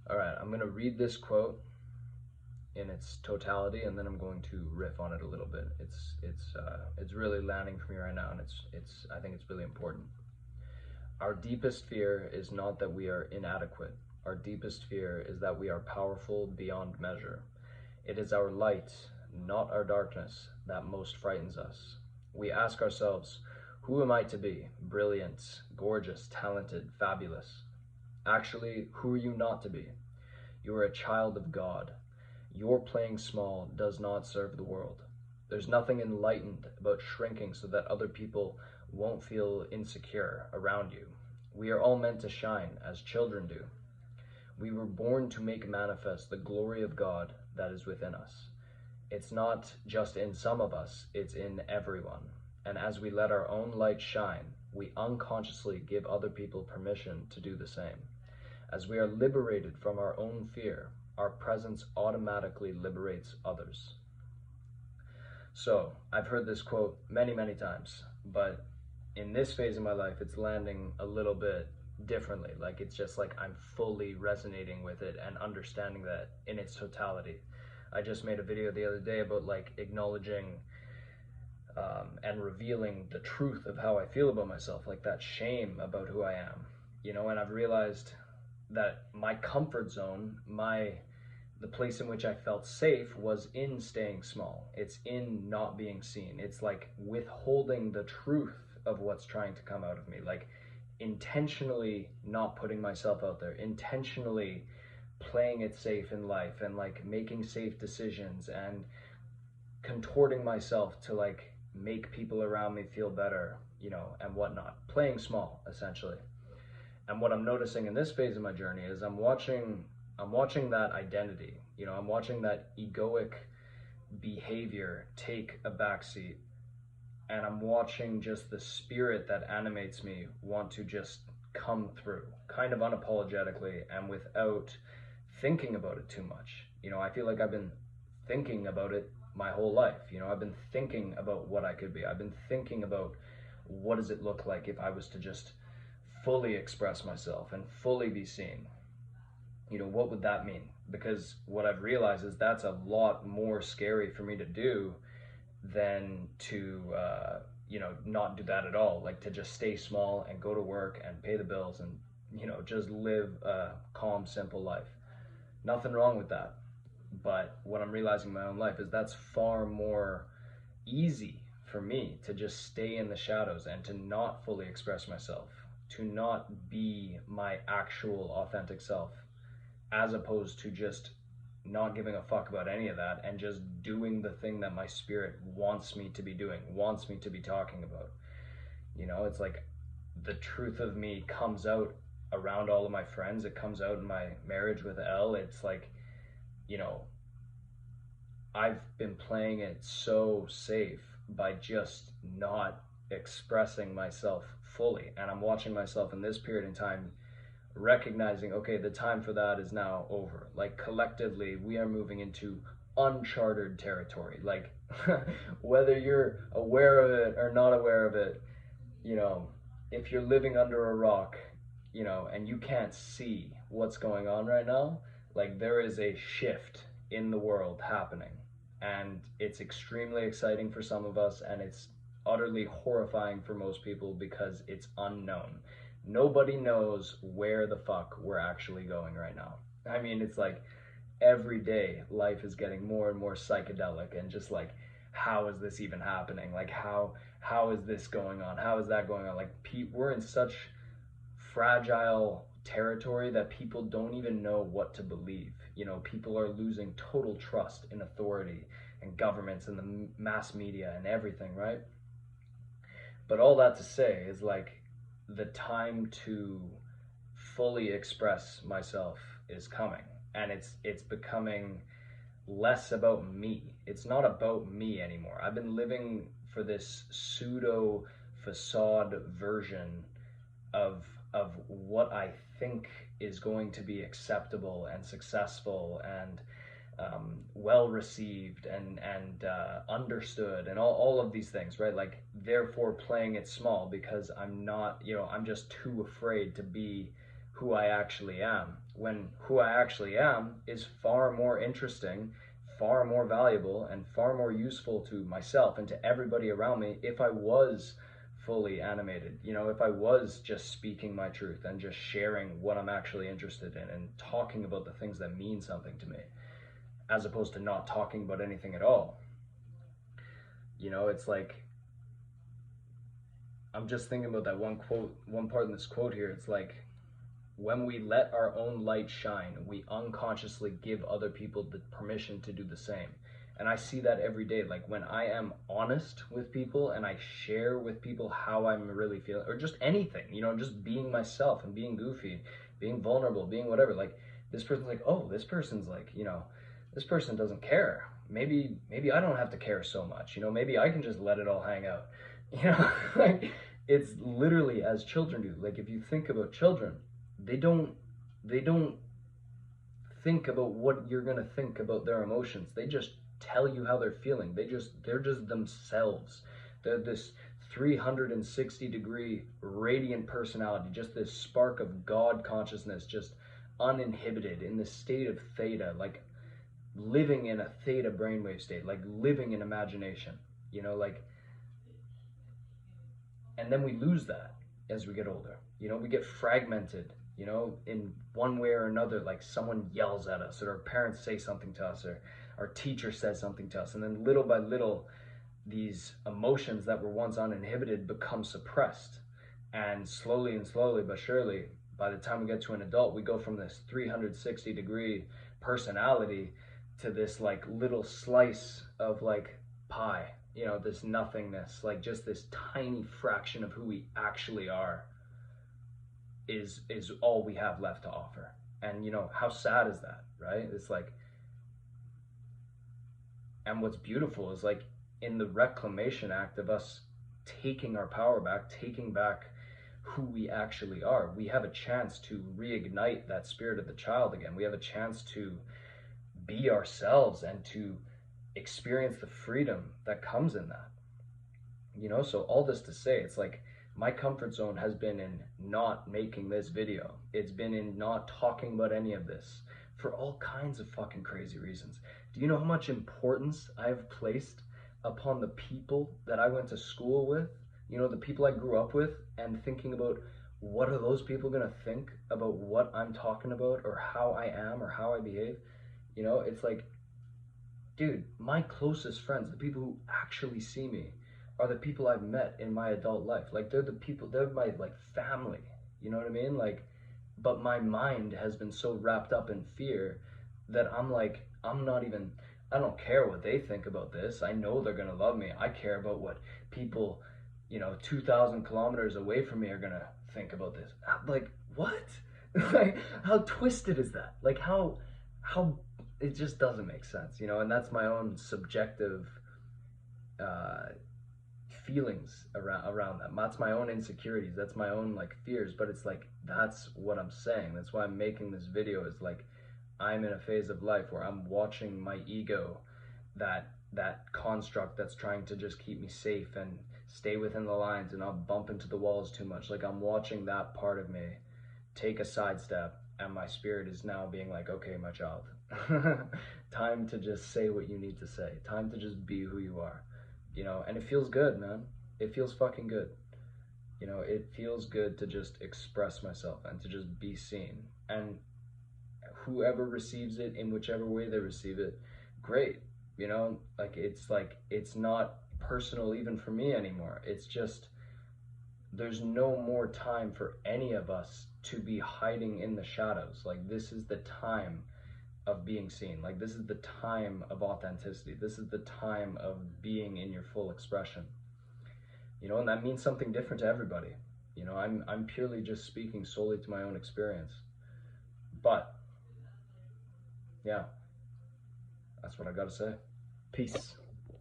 All right, I'm going to read this quote in its totality, and then I'm going to riff on it a little bit. It's really landing for me right now, and I think it's really important. Our deepest fear is not that we are inadequate. Our deepest fear is that we are powerful beyond measure. It is our light, not our darkness, that most frightens us. We ask ourselves, who am I to be? Brilliant, gorgeous, talented, fabulous. Actually, who are you not to be? You are a child of God. Your playing small does not serve the world. There's nothing enlightened about shrinking so that other people won't feel insecure around you. We are all meant to shine as children do. We were born to make manifest the glory of God that is within us. It's not just in some of us, it's in everyone. And as we let our own light shine, we unconsciously give other people permission to do the same. As we are liberated from our own fear, our presence automatically liberates others. So, I've heard this quote many, many times, but in this phase of my life, it's landing a little bit differently. Like, it's just like I'm fully resonating with it and understanding that in its totality. I just made a video the other day about like acknowledging and revealing the truth of how I feel about myself, like that shame about who I am, you know, and I've realized that my comfort zone, the place in which I felt safe was in staying small. It's in not being seen. It's like withholding the truth of what's trying to come out of me, like intentionally not putting myself out there, intentionally playing it safe in life and like making safe decisions and contorting myself to like make people around me feel better, you know, and whatnot, playing small essentially. And what I'm noticing in this phase of my journey is I'm watching that identity, you know, I'm watching that egoic behavior take a backseat, and I'm watching just the spirit that animates me want to just come through kind of unapologetically and without thinking about it too much. You know, I feel like I've been thinking about it my whole life. You know, I've been thinking about what I could be. I've been thinking about what does it look like if I was to just fully express myself and fully be seen. You know, what would that mean? Because what I've realized is that's a lot more scary for me to do than to, you know, not do that at all. Like to just stay small and go to work and pay the bills and, you know, just live a calm, simple life. Nothing wrong with that. But what I'm realizing in my own life is that's far more easy for me to just stay in the shadows and to not fully express myself, to not be my actual authentic self, as opposed to just not giving a fuck about any of that and just doing the thing that my spirit wants me to be doing, wants me to be talking about. You know, it's like the truth of me comes out around all of my friends. It comes out in my marriage with Elle. It's like, you know, I've been playing it so safe by just not expressing myself fully. And I'm watching myself in this period in time recognizing, okay, the time for that is now over. Like collectively, we are moving into uncharted territory. Like whether you're aware of it or not aware of it, you know, if you're living under a rock, you know, and you can't see what's going on right now, like there is a shift in the world happening. And it's extremely exciting for some of us, and it's utterly horrifying for most people because it's unknown. Nobody knows where the fuck we're actually going right now. I mean, it's like every day life is getting more and more psychedelic and just like, how is this even happening? Like, how is this going on? How is that going on? Like, we're in such fragile territory that people don't even know what to believe. You know, people are losing total trust in authority and governments and the mass media and everything, right? But all that to say is like the time to fully express myself is coming, and it's becoming less about me. It's not about me anymore. I've been living for this pseudo facade version of what I think is going to be acceptable and successful and well received and understood and all of these things, right? Like therefore playing it small because I'm not, you know, I'm just too afraid to be who I actually am, when who I actually am is far more interesting, far more valuable, and far more useful to myself and to everybody around me if I was fully animated, you know, if I was just speaking my truth and just sharing what I'm actually interested in and talking about the things that mean something to me, as opposed to not talking about anything at all. You know, it's like, I'm just thinking about that one quote, one part in this quote here. It's like, when we let our own light shine, we unconsciously give other people the permission to do the same. And I see that every day. Like when I am honest with people and I share with people how I'm really feeling, or just anything, you know, just being myself and being goofy, being vulnerable, being whatever. Like this person's like, oh, this person's like, you know, this person doesn't care. Maybe I don't have to care so much. You know, maybe I can just let it all hang out. You know, like it's literally as children do. Like if you think about children, they don't think about what you're going to think about their emotions. They just tell you how they're feeling. They're just themselves. They're this 360-degree radiant personality, just this spark of God consciousness, just uninhibited in the state of theta, like living in a theta brainwave state, like living in imagination, you know, like, and then we lose that as we get older. You know, we get fragmented, you know, in one way or another. Like someone yells at us, or our parents say something to us, or our teacher says something to us, and then little by little these emotions that were once uninhibited become suppressed, and slowly but surely, by the time we get to an adult, we go from this 360-degree personality to this like little slice of like pie, you know, this nothingness, like just this tiny fraction of who we actually are is all we have left to offer. And you know, how sad is that, right? It's like, and what's beautiful is like in the reclamation act of us taking our power back, taking back who we actually are, we have a chance to reignite that spirit of the child again. We have a chance to be ourselves and to experience the freedom that comes in that. You know, so all this to say, it's like my comfort zone has been in not making this video. It's been in not talking about any of this for all kinds of fucking crazy reasons. Do you know how much importance I've placed upon the people that I went to school with? You know, the people I grew up with, and thinking about what are those people gonna think about what I'm talking about, or how I am, or how I behave? You know, it's like, dude, my closest friends, the people who actually see me, are the people I've met in my adult life. Like they're the people, they're my like family, you know what I mean? Like, but my mind has been so wrapped up in fear that I'm like, I don't care what they think about this. I know they're gonna love me. I care about what people, you know, 2,000 kilometers away from me are gonna think about this. Like, what? Like, how twisted is that? Like, how, it just doesn't make sense, you know? And that's my own subjective feelings around that. That's my own insecurities. That's my own like fears. But it's like, that's what I'm saying. That's why I'm making this video. Is like, I'm in a phase of life where I'm watching my ego, that construct that's trying to just keep me safe and stay within the lines and not bump into the walls too much. Like I'm watching that part of me take a sidestep, and my spirit is now being like, okay, my child, time to just say what you need to say. Time to just be who you are, you know? And it feels good, man. It feels fucking good. You know, it feels good to just express myself and to just be seen. And whoever receives it in whichever way they receive it, great. You know, like it's not personal even for me anymore. It's just, there's no more time for any of us to be hiding in the shadows. Like this is the time of being seen. Like this is the time of authenticity. This is the time of being in your full expression. You know, and that means something different to everybody. You know, I'm purely just speaking solely to my own experience. But yeah, that's what I gotta say. Peace.